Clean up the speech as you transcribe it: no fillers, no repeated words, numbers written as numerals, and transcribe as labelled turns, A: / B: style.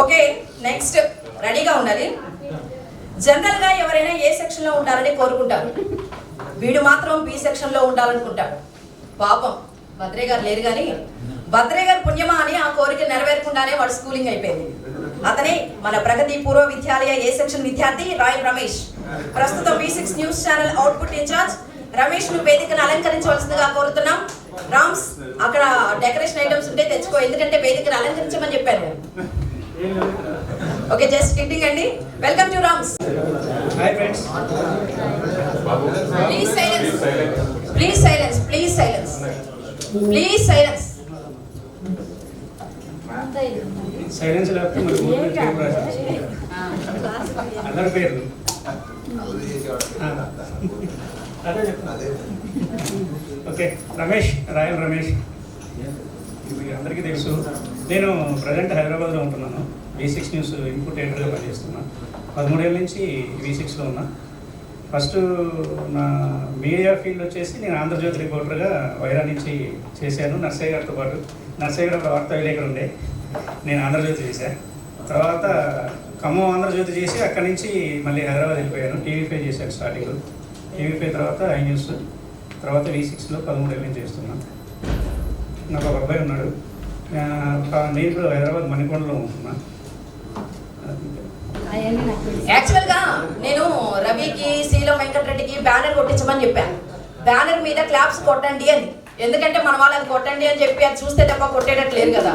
A: Okay, next రెడీగా ఉండాలి. General గా ఎవరైనా ఏ సెక్షన్ లో ఉండాలని కోరుకుంటారు, వీడు మాత్రం బి సెక్షన్ లో ఉండాలనుకుంటాడు. పాపం భద్రే గారు లేరు కానీ భద్రే గారు పుణ్యమా అని ఆ కోరిక నెరవేరకుండానే వాడు స్కూలింగ్ అయిపోయింది. అతనే మన ప్రగతి పూర్వ విద్యాలయ ఏ సెక్షన్ విద్యార్థి రాయల్ రమేష్. ప్రస్తుతం B6 news channel output incharge Ramesh ను వేదికను అలంకరించవలసిందిగా కోరుతున్నాం. రామ్స్, అక్కడ డెకరేషన్ ఐటమ్స్ ఉంటే తెచ్చుకో, ఎందుకంటే వేదికను అలంకరించమని చెప్పాను. ఓకే, జస్ట్ కిడ్డింగ్ అండి. Welcome to Rams.
B: Hi friends.
A: Please silence, please silence, please silence, please silence.
B: Silence లేకపోతే మరి ఊరు పేరు రాశారు. అందరి పేర్లు అదే చెప్పండి. Okay, Ramesh, royal Ramesh. ఇది అందరికీ తెలుసు. నేను ప్రజెంట్ హైదరాబాద్లో ఉంటున్నాను. B6 న్యూస్ ఇన్పుట్ ఎడిటర్గా పనిచేస్తున్నాను. 13 ఏళ్ళ నుంచి B6లో ఉన్నా. ఫస్ట్ నా మీడియా ఫీల్డ్ వచ్చేసి నేను ఆంధ్రజ్యోతి రిపోర్టర్గా వైరా నుంచి చేశాను. నర్సయ్య గారితో పాటు. నర్సయ్య గారు వార్తా విలేకరు ఉండే, నేను ఆంధ్రజ్యోతి చేశాను. తర్వాత ఖమ్మం ఆంధ్రజ్యోతి చేసి అక్కడి నుంచి మళ్ళీ హైదరాబాద్ వెళ్ళిపోయాను. TV5 చేశాను స్టార్టింగ్. TV5 తర్వాత ఐ న్యూస్, తర్వాత V6లో 13 ఏళ్ళ నుంచి చేస్తున్నాను. నాకు ఒక అబ్బాయి ఉన్నాడు. నేను ఇప్పుడు హైదరాబాద్ మణికొండలో ఉంటున్నాను.
A: యాక్చువల్ గా నేను రవికి, శీలం వెంకటరెడ్డికి బ్యానర్ కొట్టించమని చెప్పాను. బ్యానర్ మీద క్లాప్స్ కొట్టండి అని, ఎందుకంటే మన వాళ్ళని కొట్టండి అని చెప్పి అది చూస్తే తప్ప కొట్టేటట్లేదు కదా.